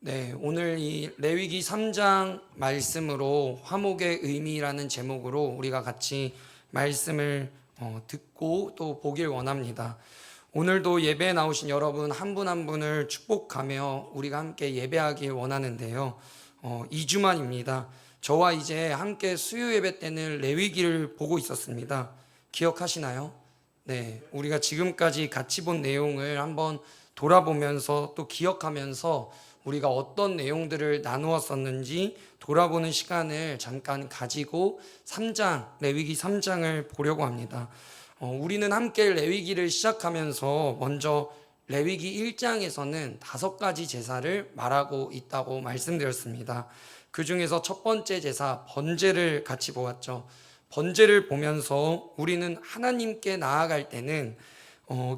네, 오늘 이 레위기 3장 말씀으로 화목의 의미라는 제목으로 우리가 같이 말씀을 듣고 또 보길 원합니다. 오늘도 예배에 나오신 여러분 한 분 한 분을 축복하며 우리가 함께 예배하길 원하는데요. 2주 만입니다. 저와 이제 함께 수요 예배 때는 레위기를 보고 있었습니다. 기억하시나요? 네, 우리가 지금까지 같이 본 내용을 한번 돌아보면서 또 기억하면서 우리가 어떤 내용들을 나누었었는지 돌아보는 시간을 잠깐 가지고 레위기 3장을 보려고 합니다. 우리는 함께 레위기를 시작하면서 먼저 레위기 1장에서는 5가지 제사를 말하고 있다고 말씀드렸습니다. 그 중에서 첫 번째 제사 번제를 같이 보았죠. 번제를 보면서 우리는 하나님께 나아갈 때는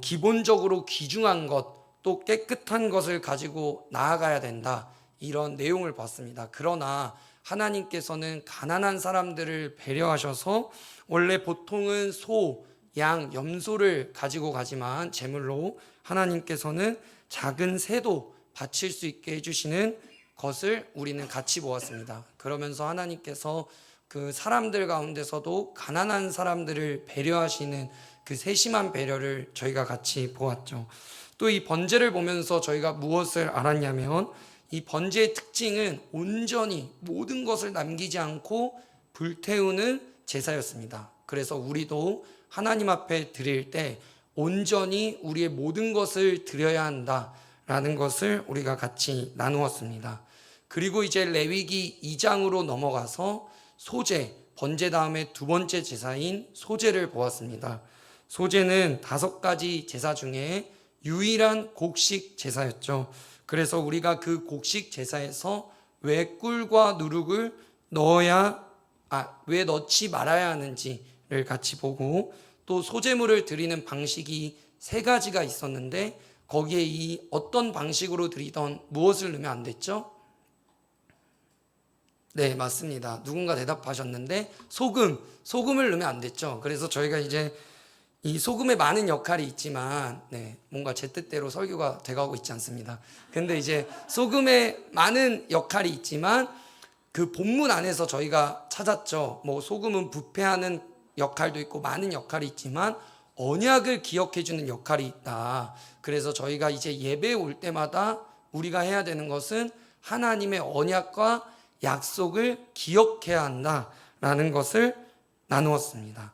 기본적으로 귀중한 것, 또 깨끗한 것을 가지고 나아가야 된다, 이런 내용을 봤습니다. 그러나 하나님께서는 가난한 사람들을 배려하셔서 원래 보통은 소, 양, 염소를 가지고 가지만 제물로 하나님께서는 작은 새도 바칠 수 있게 해주시는 것을 우리는 같이 보았습니다. 그러면서 하나님께서 그 사람들 가운데서도 가난한 사람들을 배려하시는 그 세심한 배려를 저희가 같이 보았죠. 또 이 번제를 보면서 저희가 무엇을 알았냐면, 이 번제의 특징은 온전히 모든 것을 남기지 않고 불태우는 제사였습니다. 그래서 우리도 하나님 앞에 드릴 때 온전히 우리의 모든 것을 드려야 한다라는 것을 우리가 같이 나누었습니다. 그리고 이제 레위기 2장으로 넘어가서 소제, 번제 다음에 두 번째 제사인 소제를 보았습니다. 소제는 5가지 제사 중에 유일한 곡식 제사였죠. 그래서 우리가 그 곡식 제사에서 왜 꿀과 누룩을 왜 넣지 말아야 하는지를 같이 보고, 또 소제물을 드리는 방식이 3가지가 있었는데 거기에 이 어떤 방식으로 드리던 무엇을 넣으면 안 됐죠? 네, 맞습니다. 누군가 대답하셨는데 소금을 넣으면 안 됐죠. 그래서 저희가 이제 이 소금에 많은 역할이 있지만, 뭔가 제 뜻대로 설교가 돼가고 있지 않습니다. 근데 이제 소금에 많은 역할이 있지만 그 본문 안에서 저희가 찾았죠. 뭐 소금은 부패하는 역할도 있고 많은 역할이 있지만 언약을 기억해주는 역할이 있다. 그래서 저희가 이제 예배에 올 때마다 우리가 해야 되는 것은 하나님의 언약과 약속을 기억해야 한다라는 것을 나누었습니다.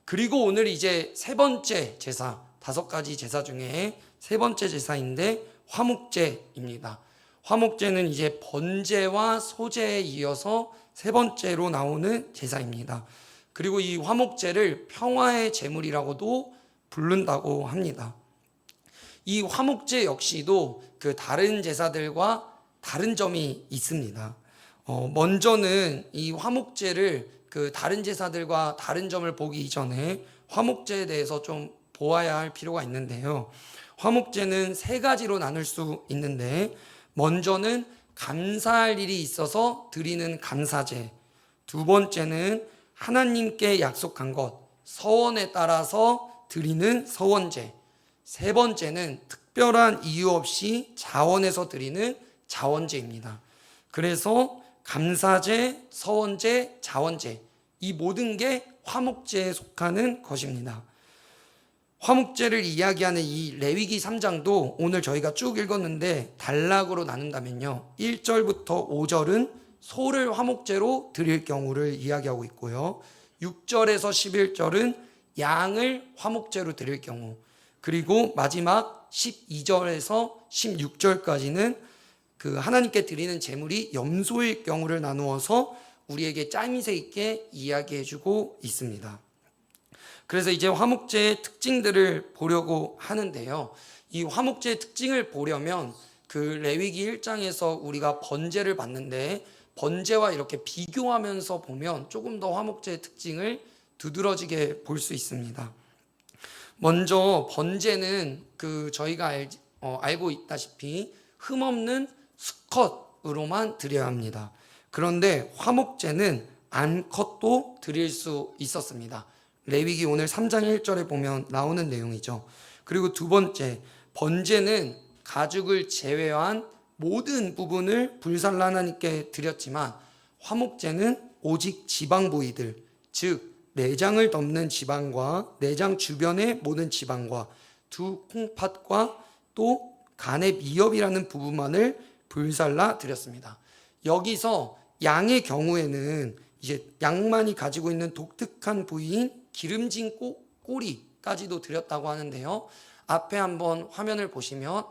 그리고 오늘 이제 3번째 제사, 5가지 제사 중에 3번째 제사인데 화목제입니다. 화목제는 이제 번제와 소제에 이어서 3번째로 나오는 제사입니다. 그리고 이 화목제를 평화의 제물이라고도 부른다고 합니다. 이 화목제 역시도 그 다른 제사들과 다른 점이 있습니다. 먼저는 이 화목제를 그 다른 제사들과 다른 점을 보기 이전에 화목제에 대해서 좀 보아야 할 필요가 있는데요. 화목제는 3가지로 나눌 수 있는데, 먼저는 감사할 일이 있어서 드리는 감사제, 두 번째는 하나님께 약속한 것, 서원에 따라서 드리는 서원제, 세 번째는 특별한 이유 없이 자원해서 드리는 자원제입니다. 그래서 감사제, 서원제, 자원제, 이 모든 게 화목제에 속하는 것입니다. 화목제를 이야기하는 이 레위기 3장도 오늘 저희가 쭉 읽었는데 단락으로 나눈다면요, 1절부터 5절은 소를 화목제로 드릴 경우를 이야기하고 있고요, 6절에서 11절은 양을 화목제로 드릴 경우, 그리고 마지막 12절에서 16절까지는 그 하나님께 드리는 제물이 염소일 경우를 나누어서 우리에게 짜임새 있게 이야기해주고 있습니다. 그래서 이제 화목제의 특징들을 보려고 하는데요. 이 화목제의 특징을 보려면 그 레위기 1장에서 우리가 번제를 봤는데 번제와 이렇게 비교하면서 보면 조금 더 화목제의 특징을 두드러지게 볼 수 있습니다. 먼저 번제는 그 저희가 알고 있다시피 흠없는 수컷으로만 드려야 합니다. 그런데 화목제는 암컷도 드릴 수 있었습니다. 레위기 오늘 3장 1절에 보면 나오는 내용이죠. 그리고 두 번째, 번제는 가죽을 제외한 모든 부분을 불살라 하나님께 드렸지만 화목제는 오직 지방 부위들, 즉 내장을 덮는 지방과 내장 주변의 모든 지방과 두 콩팥과 또 간의 미엽이라는 부분만을 불살라 드렸습니다. 여기서 양의 경우에는 이제 양만이 가지고 있는 독특한 부위인 기름진 꼬리까지도 드렸다고 하는데요. 앞에 한번 화면을 보시면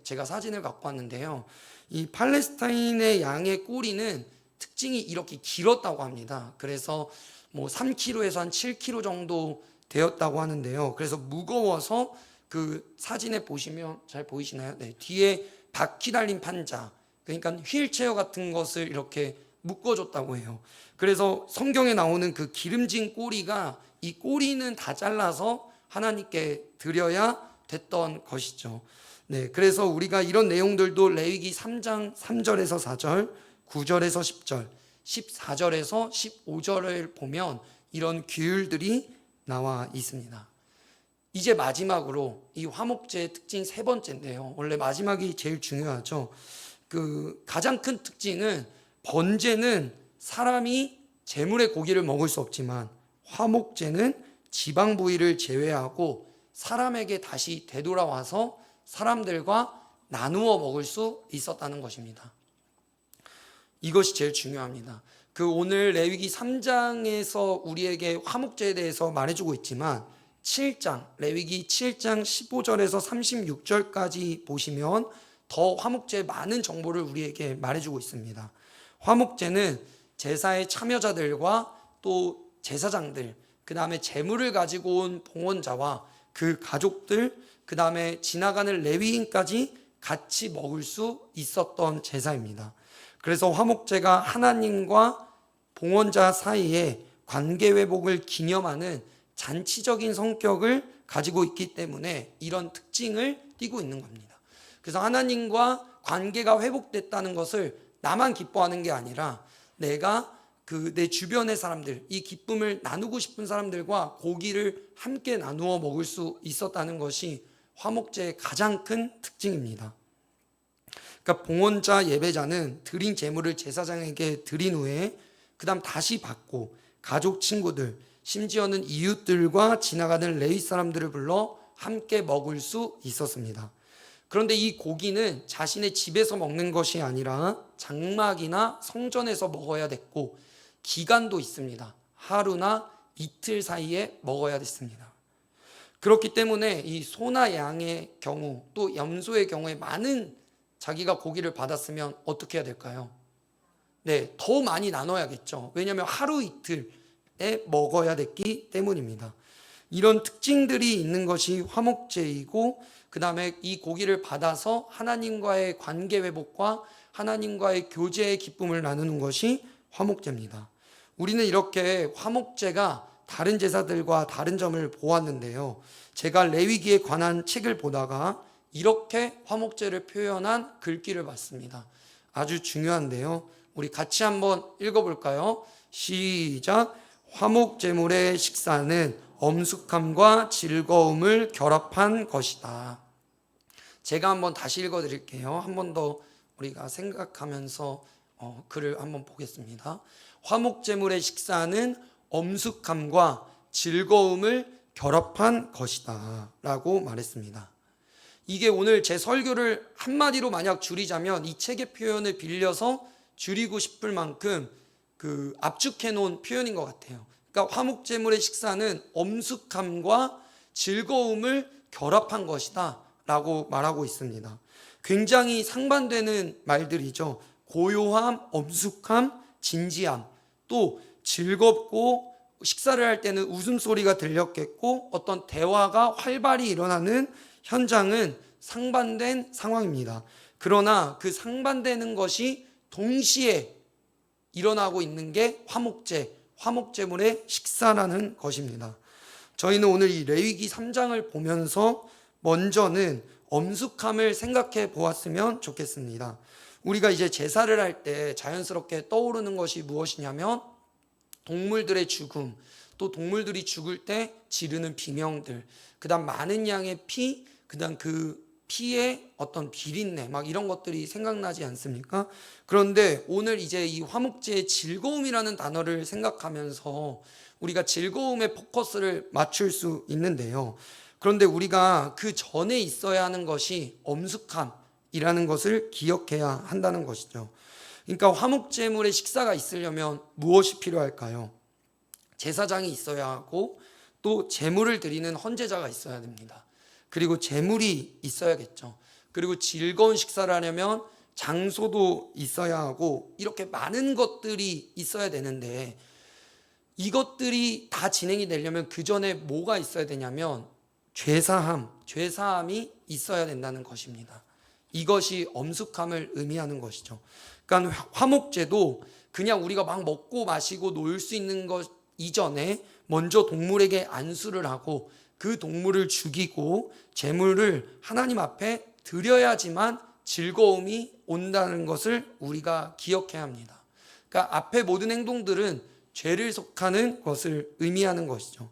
제가 사진을 갖고 왔는데요. 이 팔레스타인의 양의 꼬리는 특징이 이렇게 길었다고 합니다. 그래서 뭐 3kg에서 한 7kg 정도 되었다고 하는데요. 그래서 무거워서 그 사진에 보시면 잘 보이시나요? 뒤에 바퀴 달린 판자, 그러니까 휠체어 같은 것을 이렇게 묶어줬다고 해요. 그래서 성경에 나오는 그 기름진 꼬리가 이 꼬리는 다 잘라서 하나님께 드려야 됐던 것이죠. 그래서 우리가 이런 내용들도 레위기 3장 3절에서 4절, 9절에서 10절, 14절에서 15절을 보면 이런 규율들이 나와 있습니다. 이제 마지막으로 이 화목제의 특징 세 번째인데요. 원래 마지막이 제일 중요하죠. 그 가장 큰 특징은 번제는 사람이 제물의 고기를 먹을 수 없지만 화목제는 지방 부위를 제외하고 사람에게 다시 되돌아와서 사람들과 나누어 먹을 수 있었다는 것입니다. 이것이 제일 중요합니다. 그 오늘 레위기 3장에서 우리에게 화목제에 대해서 말해주고 있지만 7장, 레위기 7장 15절에서 36절까지 보시면 더 화목제의 많은 정보를 우리에게 말해주고 있습니다. 화목제는 제사의 참여자들과 또 제사장들, 그 다음에 제물을 가지고 온 봉헌자와 그 가족들, 그 다음에 지나가는 레위인까지 같이 먹을 수 있었던 제사입니다. 그래서 화목제가 하나님과 봉헌자 사이에 관계 회복을 기념하는 잔치적인 성격을 가지고 있기 때문에 이런 특징을 띠고 있는 겁니다. 그래서 하나님과 관계가 회복됐다는 것을 나만 기뻐하는 게 아니라 내가 내 주변의 사람들, 이 기쁨을 나누고 싶은 사람들과 고기를 함께 나누어 먹을 수 있었다는 것이 화목제의 가장 큰 특징입니다. 그러니까 봉헌자 예배자는 드린 제물을 제사장에게 드린 후에 그 다음 다시 받고 가족, 친구들, 심지어는 이웃들과 지나가는 레위 사람들을 불러 함께 먹을 수 있었습니다. 그런데 이 고기는 자신의 집에서 먹는 것이 아니라 장막이나 성전에서 먹어야 됐고 기간도 있습니다. 하루나 이틀 사이에 먹어야 됐습니다. 그렇기 때문에 이 소나 양의 경우 또 염소의 경우에 많은 자기가 고기를 받았으면 어떻게 해야 될까요? 더 많이 나눠야겠죠. 왜냐하면 하루 이틀에 먹어야 됐기 때문입니다. 이런 특징들이 있는 것이 화목제이고 그 다음에 이 고기를 받아서 하나님과의 관계 회복과 하나님과의 교제의 기쁨을 나누는 것이 화목제입니다. 우리는 이렇게 화목제가 다른 제사들과 다른 점을 보았는데요. 제가 레위기에 관한 책을 보다가 이렇게 화목제를 표현한 글귀를 봤습니다. 아주 중요한데요. 우리 같이 한번 읽어볼까요? 시작. 화목제물의 식사는 엄숙함과 즐거움을 결합한 것이다. 제가 한번 다시 읽어드릴게요. 한 번 더 우리가 생각하면서 글을 한번 보겠습니다. 화목제물의 식사는 엄숙함과 즐거움을 결합한 것이다 라고 말했습니다. 이게 오늘 제 설교를 한마디로 만약 줄이자면 이 책의 표현을 빌려서 줄이고 싶을 만큼 압축해 놓은 표현인 것 같아요. 그러니까 화목제물의 식사는 엄숙함과 즐거움을 결합한 것이다 라고 말하고 있습니다. 굉장히 상반되는 말들이죠. 고요함, 엄숙함, 진지함, 또 즐겁고 식사를 할 때는 웃음소리가 들렸겠고 어떤 대화가 활발히 일어나는 현장은 상반된 상황입니다. 그러나 그 상반되는 것이 동시에 일어나고 있는 게 화목제물의 식사라는 것입니다. 저희는 오늘 이 레위기 3장을 보면서 먼저는 엄숙함을 생각해 보았으면 좋겠습니다. 우리가 이제 제사를 할 때 자연스럽게 떠오르는 것이 무엇이냐면 동물들의 죽음, 또 동물들이 죽을 때 지르는 비명들, 그 다음 많은 양의 피, 그 다음 그 피의 어떤 비린내 막 이런 것들이 생각나지 않습니까? 그런데 오늘 이제 이 화목제의 즐거움이라는 단어를 생각하면서 우리가 즐거움에 포커스를 맞출 수 있는데요. 그런데 우리가 그 전에 있어야 하는 것이 엄숙함이라는 것을 기억해야 한다는 것이죠. 그러니까 화목제물의 식사가 있으려면 무엇이 필요할까요? 제사장이 있어야 하고 또 제물을 드리는 헌제자가 있어야 됩니다. 그리고 제물이 있어야겠죠. 그리고 즐거운 식사를 하려면 장소도 있어야 하고 이렇게 많은 것들이 있어야 되는데 이것들이 다 진행이 되려면 그 전에 뭐가 있어야 되냐면 죄사함이 있어야 된다는 것입니다. 이것이 엄숙함을 의미하는 것이죠. 그러니까 화목제도 그냥 우리가 막 먹고 마시고 놀 수 있는 것 이전에 먼저 동물에게 안수를 하고 그 동물을 죽이고 제물을 하나님 앞에 드려야지만 즐거움이 온다는 것을 우리가 기억해야 합니다. 그러니까 앞에 모든 행동들은 죄를 속하는 것을 의미하는 것이죠.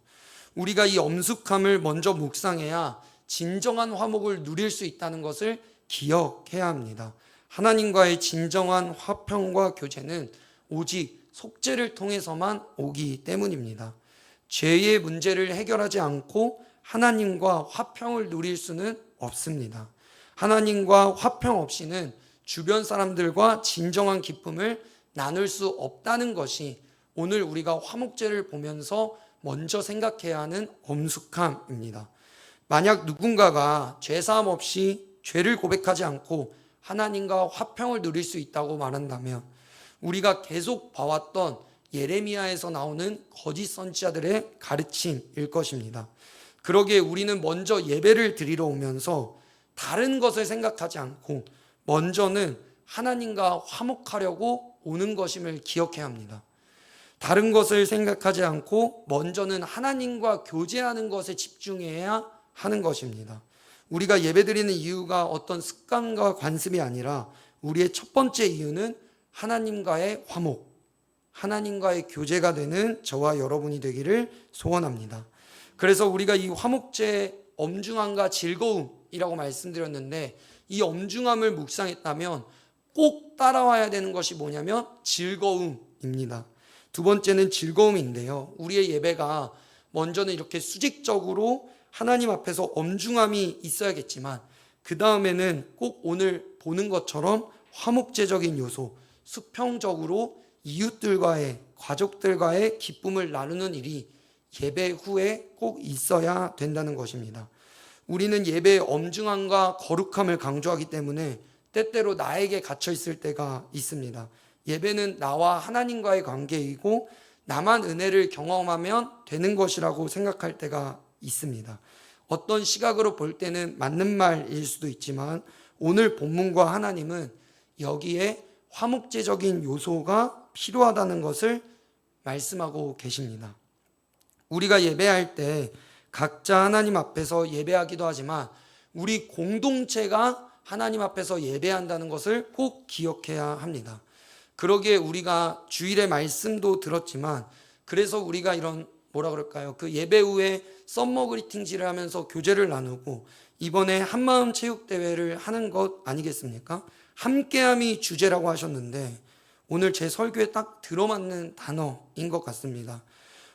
우리가 이 엄숙함을 먼저 묵상해야 진정한 화목을 누릴 수 있다는 것을 기억해야 합니다. 하나님과의 진정한 화평과 교제는 오직 속죄를 통해서만 오기 때문입니다. 죄의 문제를 해결하지 않고 하나님과 화평을 누릴 수는 없습니다. 하나님과 화평 없이는 주변 사람들과 진정한 기쁨을 나눌 수 없다는 것이 오늘 우리가 화목제를 보면서 먼저 생각해야 하는 엄숙함입니다. 만약 누군가가 죄사함 없이 죄를 고백하지 않고 하나님과 화평을 누릴 수 있다고 말한다면 우리가 계속 봐왔던 예레미야에서 나오는 거짓 선지자들의 가르침일 것입니다. 그러기에 우리는 먼저 예배를 드리러 오면서 다른 것을 생각하지 않고 먼저는 하나님과 화목하려고 오는 것임을 기억해야 합니다. 다른 것을 생각하지 않고 먼저는 하나님과 교제하는 것에 집중해야 하는 것입니다. 우리가 예배드리는 이유가 어떤 습관과 관습이 아니라 우리의 첫 번째 이유는 하나님과의 화목, 하나님과의 교제가 되는 저와 여러분이 되기를 소원합니다. 그래서 우리가 이 화목제의 엄중함과 즐거움이라고 말씀드렸는데 이 엄중함을 묵상했다면 꼭 따라와야 되는 것이 뭐냐면 즐거움입니다. 두 번째는 즐거움인데요. 우리의 예배가 먼저는 이렇게 수직적으로 하나님 앞에서 엄중함이 있어야겠지만 그 다음에는 꼭 오늘 보는 것처럼 화목제적인 요소, 수평적으로 이웃들과의 가족들과의 기쁨을 나누는 일이 예배 후에 꼭 있어야 된다는 것입니다. 우리는 예배의 엄중함과 거룩함을 강조하기 때문에 때때로 나에게 갇혀 있을 때가 있습니다. 예배는 나와 하나님과의 관계이고 나만 은혜를 경험하면 되는 것이라고 생각할 때가 있습니다. 어떤 시각으로 볼 때는 맞는 말일 수도 있지만 오늘 본문과 하나님은 여기에 화목제적인 요소가 필요하다는 것을 말씀하고 계십니다. 우리가 예배할 때 각자 하나님 앞에서 예배하기도 하지만 우리 공동체가 하나님 앞에서 예배한다는 것을 꼭 기억해야 합니다. 그러기에 우리가 주일의 말씀도 들었지만 그래서 우리가 이런 뭐라 그럴까요? 그 예배 후에 썸머 그리팅지를 하면서 교제를 나누고 이번에 한마음 체육대회를 하는 것 아니겠습니까? 함께함이 주제라고 하셨는데 오늘 제 설교에 딱 들어맞는 단어인 것 같습니다.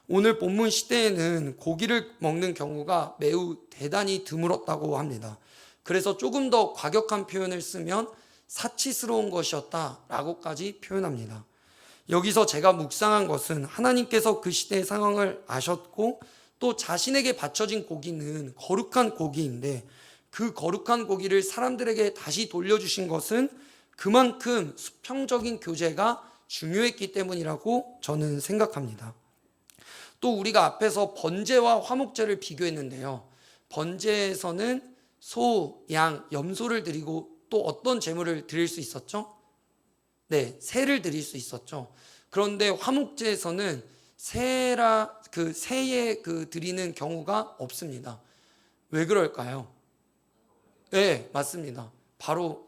오늘 본문 시대에는 고기를 먹는 경우가 매우 대단히 드물었다고 합니다. 그래서 조금 더 과격한 표현을 쓰면 사치스러운 것이었다라고까지 표현합니다. 여기서 제가 묵상한 것은 하나님께서 그 시대의 상황을 아셨고 또 자신에게 바쳐진 고기는 거룩한 고기인데 그 거룩한 고기를 사람들에게 다시 돌려주신 것은 그만큼 수평적인 교제가 중요했기 때문이라고 저는 생각합니다. 또 우리가 앞에서 번제와 화목제를 비교했는데요. 번제에서는 소, 양, 염소를 드리고 또 어떤 제물을 드릴 수 있었죠? 네, 새를 드릴 수 있었죠. 그런데 화목제에서는 새에 드리는 경우가 없습니다. 왜 그럴까요? 네, 맞습니다. 바로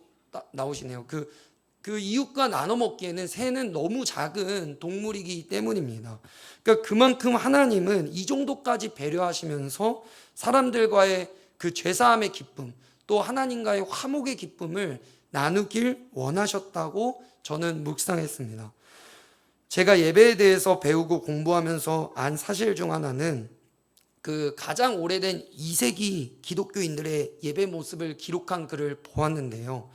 나오시네요. 그 이웃과 나눠 먹기에는 새는 너무 작은 동물이기 때문입니다. 그러니까 그만큼 하나님은 이 정도까지 배려하시면서 사람들과의 그 죄사함의 기쁨, 또 하나님과의 화목의 기쁨을 나누길 원하셨다고 저는 묵상했습니다. 제가 예배에 대해서 배우고 공부하면서 안 사실 중 하나는 그 가장 오래된 2세기 기독교인들의 예배 모습을 기록한 글을 보았는데요.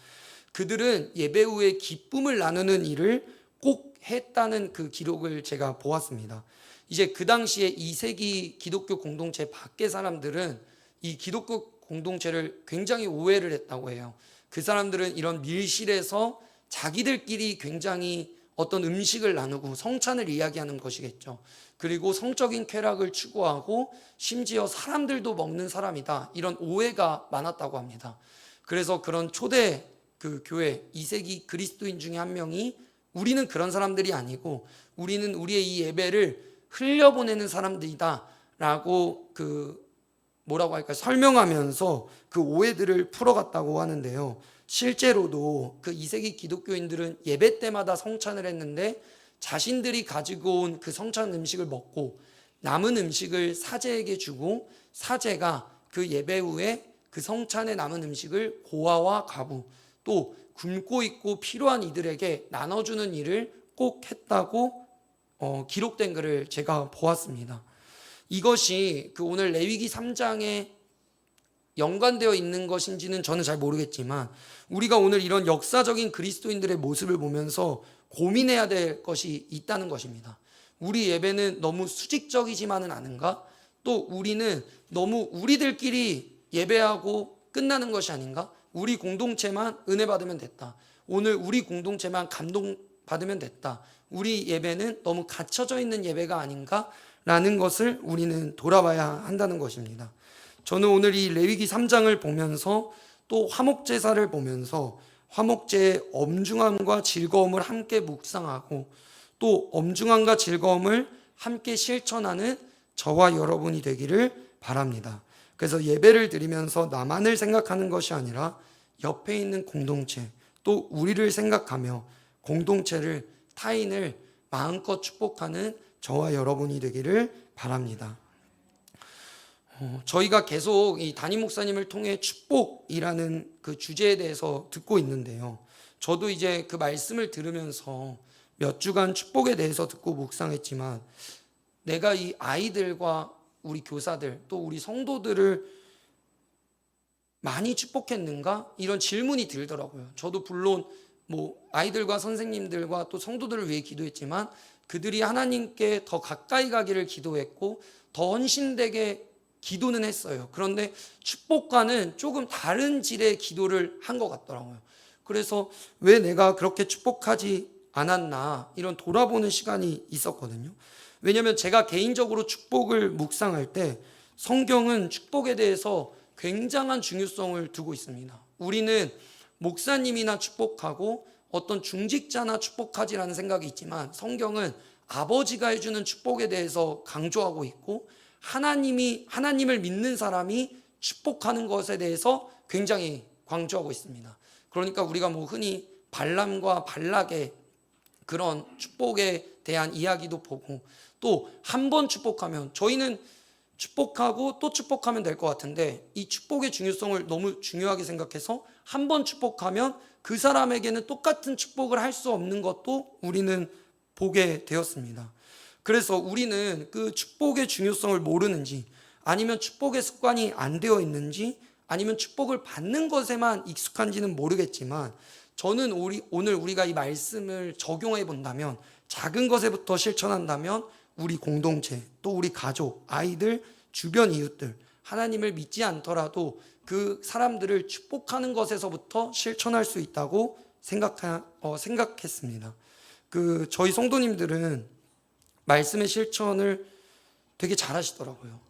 그들은 예배 후에 기쁨을 나누는 일을 꼭 했다는 그 기록을 제가 보았습니다. 이제 그 당시에 2세기 기독교 공동체 밖의 사람들은 이 기독교 공동체를 굉장히 오해를 했다고 해요. 그 사람들은 이런 밀실에서 자기들끼리 굉장히 어떤 음식을 나누고 성찬을 이야기하는 것이겠죠. 그리고 성적인 쾌락을 추구하고 심지어 사람들도 먹는 사람이다, 이런 오해가 많았다고 합니다. 그래서 그런 초대 그 교회 2세기 그리스도인 중에 한 명이 우리는 그런 사람들이 아니고 우리는 우리의 이 예배를 흘려보내는 사람들이다 라고 뭐라고 할까요? 설명하면서 그 오해들을 풀어갔다고 하는데요. 실제로도 그 2세기 기독교인들은 예배 때마다 성찬을 했는데 자신들이 가지고 온 그 성찬 음식을 먹고 남은 음식을 사제에게 주고 사제가 그 예배 후에 그 성찬에 남은 음식을 고아와 과부 또 굶고 있고 필요한 이들에게 나눠주는 일을 꼭 했다고 기록된 글을 제가 보았습니다. 이것이 그 오늘 레위기 3장에 연관되어 있는 것인지는 저는 잘 모르겠지만 우리가 오늘 이런 역사적인 그리스도인들의 모습을 보면서 고민해야 될 것이 있다는 것입니다. 우리 예배는 너무 수직적이지만은 않은가? 또 우리는 너무 우리들끼리 예배하고 끝나는 것이 아닌가? 우리 공동체만 은혜 받으면 됐다. 오늘 우리 공동체만 감동 받으면 됐다. 우리 예배는 너무 갇혀져 있는 예배가 아닌가? 라는 것을 우리는 돌아봐야 한다는 것입니다. 저는 오늘 이 레위기 3장을 보면서 또 화목제사를 보면서 화목제의 엄중함과 즐거움을 함께 묵상하고 또 엄중함과 즐거움을 함께 실천하는 저와 여러분이 되기를 바랍니다. 그래서 예배를 드리면서 나만을 생각하는 것이 아니라 옆에 있는 공동체 또 우리를 생각하며 공동체를 타인을 마음껏 축복하는 저와 여러분이 되기를 바랍니다. 저희가 계속 이 담임 목사님을 통해 축복이라는 그 주제에 대해서 듣고 있는데요. 저도 이제 그 말씀을 들으면서 몇 주간 축복에 대해서 듣고 묵상했지만 내가 이 아이들과 우리 교사들 또 우리 성도들을 많이 축복했는가? 이런 질문이 들더라고요. 저도 물론 아이들과 선생님들과 또 성도들을 위해 기도했지만 그들이 하나님께 더 가까이 가기를 기도했고 더 헌신되게 기도는 했어요. 그런데 축복과는 조금 다른 질의 기도를 한 것 같더라고요. 그래서 왜 내가 그렇게 축복하지 않았나 이런 돌아보는 시간이 있었거든요. 왜냐하면 제가 개인적으로 축복을 묵상할 때 성경은 축복에 대해서 굉장한 중요성을 두고 있습니다. 우리는 목사님이나 축복하고 어떤 중직자나 축복하지라는 생각이 있지만 성경은 아버지가 해주는 축복에 대해서 강조하고 있고 하나님을 믿는 사람이 축복하는 것에 대해서 굉장히 강조하고 있습니다. 그러니까 우리가 흔히 발람과 발락의 그런 축복에 대한 이야기도 보고 또 한 번 축복하면 저희는 축복하고 또 축복하면 될 것 같은데 이 축복의 중요성을 너무 중요하게 생각해서 한 번 축복하면 그 사람에게는 똑같은 축복을 할 수 없는 것도 우리는 보게 되었습니다. 그래서 우리는 그 축복의 중요성을 모르는지 아니면 축복의 습관이 안 되어 있는지 아니면 축복을 받는 것에만 익숙한지는 모르겠지만 저는 오늘 우리가 이 말씀을 적용해 본다면 작은 것에부터 실천한다면 우리 공동체 또 우리 가족, 아이들, 주변 이웃들 하나님을 믿지 않더라도 그 사람들을 축복하는 것에서부터 실천할 수 있다고 생각했습니다. 저희 성도님들은 말씀의 실천을 되게 잘하시더라고요.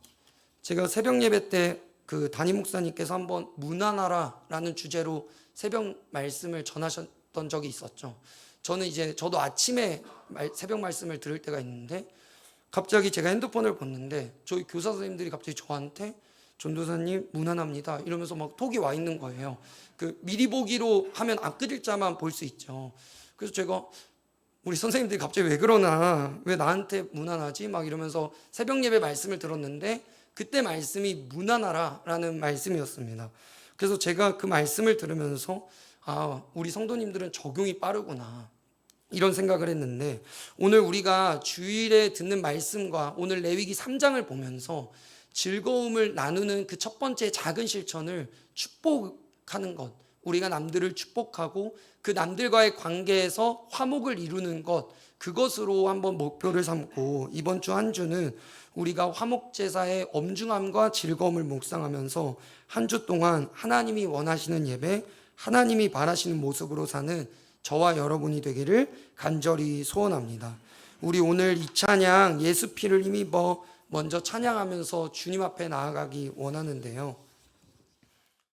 제가 새벽 예배 때 그 담임 목사님께서 한번 문안하라라는 주제로 새벽 말씀을 전하셨던 적이 있었죠. 저도 아침에 새벽 말씀을 들을 때가 있는데 갑자기 제가 핸드폰을 봤는데 저희 교사 선생님들이 갑자기 저한테 전도사님 문안합니다 이러면서 막 톡이 와 있는 거예요. 미리 보기로 하면 앞 글자만 볼 수 있죠. 그래서 제가 우리 선생님들이 갑자기 왜 그러나 왜 나한테 문안하지 막 이러면서 새벽 예배 말씀을 들었는데 그때 말씀이 문안하라라는 말씀이었습니다. 그래서 제가 그 말씀을 들으면서 우리 성도님들은 적용이 빠르구나, 이런 생각을 했는데, 오늘 우리가 주일에 듣는 말씀과 오늘 레위기 3장을 보면서 즐거움을 나누는 그 첫 번째 작은 실천을 축복하는 것, 우리가 남들을 축복하고 그 남들과의 관계에서 화목을 이루는 것, 그것으로 한번 목표를 삼고 이번 주 한 주는 우리가 화목제사의 엄중함과 즐거움을 묵상하면서 한 주 동안 하나님이 원하시는 예배, 하나님이 바라시는 모습으로 사는 저와 여러분이 되기를 간절히 소원합니다. 우리 오늘 이 찬양 예수 피를 힘입어 먼저 찬양하면서 주님 앞에 나아가기 원하는데요.